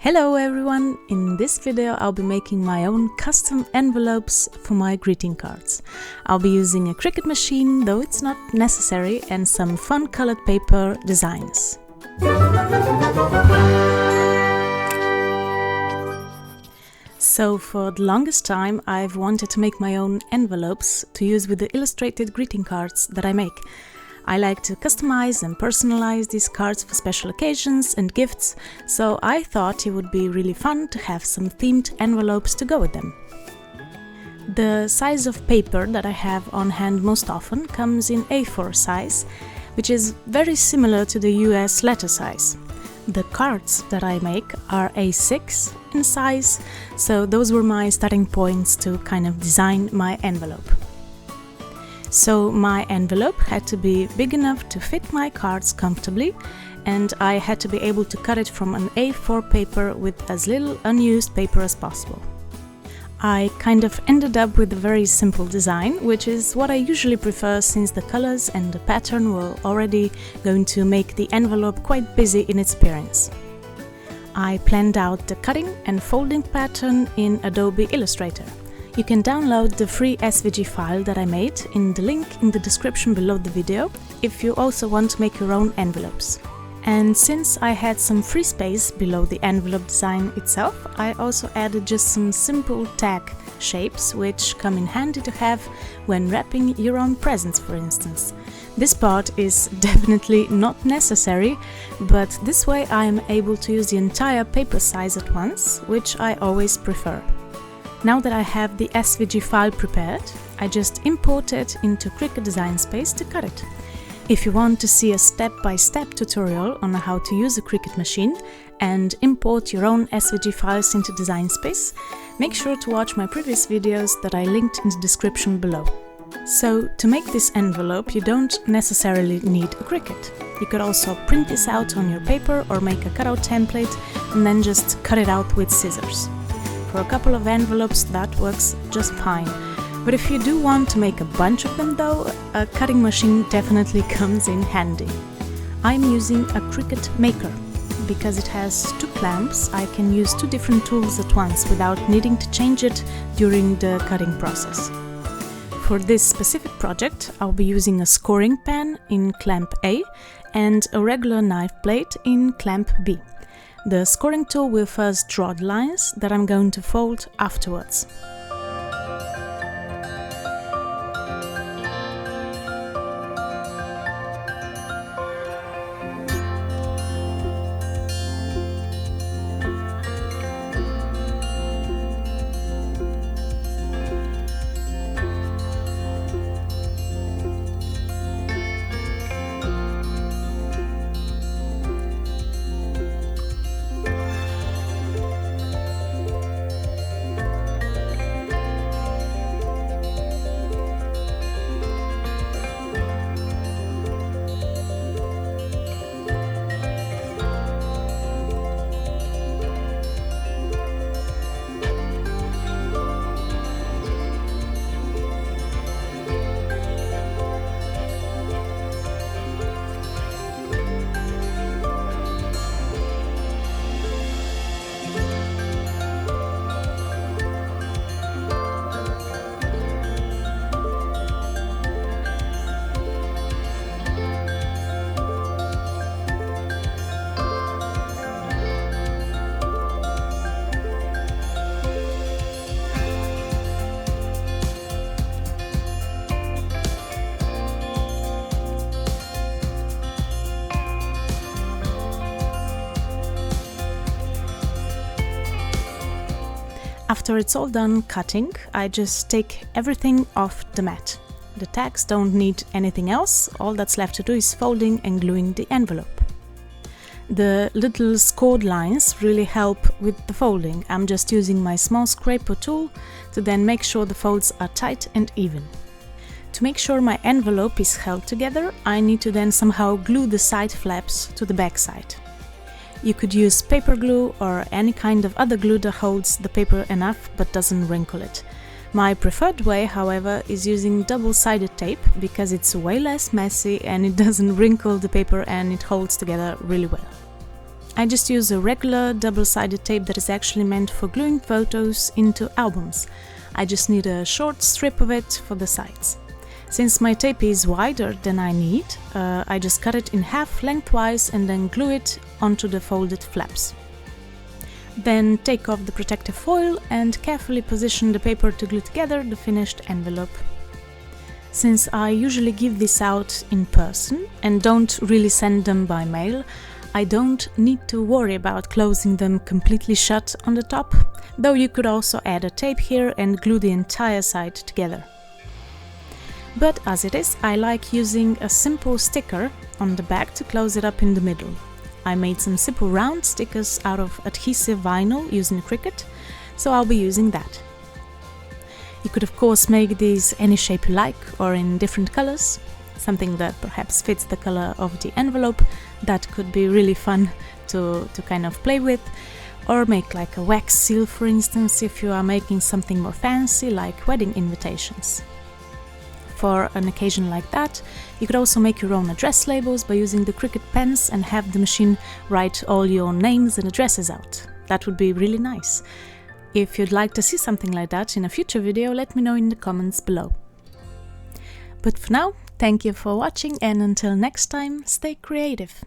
Hello everyone! In this video I'll be making my own custom envelopes for my greeting cards. I'll be using a Cricut machine, though it's not necessary, and some fun colored paper designs. So for the longest time I've wanted to make my own envelopes to use with the illustrated greeting cards that I make. I like to customize and personalize these cards for special occasions and gifts, so I thought it would be really fun to have some themed envelopes to go with them. The size of paper that I have on hand most often comes in A4 size, which is very similar to the US letter size. The cards that I make are A6 in size, so those were my starting points to kind of design my envelope. So my envelope had to be big enough to fit my cards comfortably, and I had to be able to cut it from an A4 paper with as little unused paper as possible. I kind of ended up with a very simple design, which is what I usually prefer since the colors and the pattern were already going to make the envelope quite busy in its appearance. I planned out the cutting and folding pattern in Adobe Illustrator. You can download the free SVG file that I made in the link in the description below the video if you also want to make your own envelopes. And since I had some free space below the envelope design itself, I also added just some simple tag shapes which come in handy to have when wrapping your own presents, for instance. This part is definitely not necessary, but this way I am able to use the entire paper size at once, which I always prefer. Now that I have the SVG file prepared, I just import it into Cricut Design Space to cut it. If you want to see a step-by-step tutorial on how to use a Cricut machine and import your own SVG files into Design Space, make sure to watch my previous videos that I linked in the description below. So, to make this envelope you don't necessarily need a Cricut. You could also print this out on your paper or make a cutout template and then just cut it out with scissors. For a couple of envelopes that works just fine, but if you do want to make a bunch of them though, a cutting machine definitely comes in handy. I'm using a Cricut Maker. Because it has two clamps, I can use two different tools at once without needing to change it during the cutting process. For this specific project, I'll be using a scoring pen in clamp A and a regular knife blade in clamp B. The scoring tool will first draw the lines that I'm going to fold afterwards. After it's all done cutting, I just take everything off the mat. The tags don't need anything else, all that's left to do is folding and gluing the envelope. The little scored lines really help with the folding. I'm just using my small scraper tool to then make sure the folds are tight and even. To make sure my envelope is held together, I need to then somehow glue the side flaps to the back side. You could use paper glue or any kind of other glue that holds the paper enough but doesn't wrinkle it. My preferred way, however, is using double-sided tape because it's way less messy and it doesn't wrinkle the paper and it holds together really well. I just use a regular double-sided tape that is actually meant for gluing photos into albums. I just need a short strip of it for the sides. Since my tape is wider than I need, I just cut it in half lengthwise and then glue it onto the folded flaps. Then take off the protective foil and carefully position the paper to glue together the finished envelope. Since I usually give this out in person and don't really send them by mail, I don't need to worry about closing them completely shut on the top, though you could also add a tape here and glue the entire side together. But as it is, I like using a simple sticker on the back to close it up in the middle. I made some simple round stickers out of adhesive vinyl using Cricut, so I'll be using that. You could of course make these any shape you like or in different colors, something that perhaps fits the color of the envelope. That could be really fun to kind of play with, or make like a wax seal, for instance, if you are making something more fancy like wedding invitations. For an occasion like that, you could also make your own address labels by using the Cricut pens and have the machine write all your names and addresses out. That would be really nice. If you'd like to see something like that in a future video, let me know in the comments below. But for now, thank you for watching, and until next time, stay creative!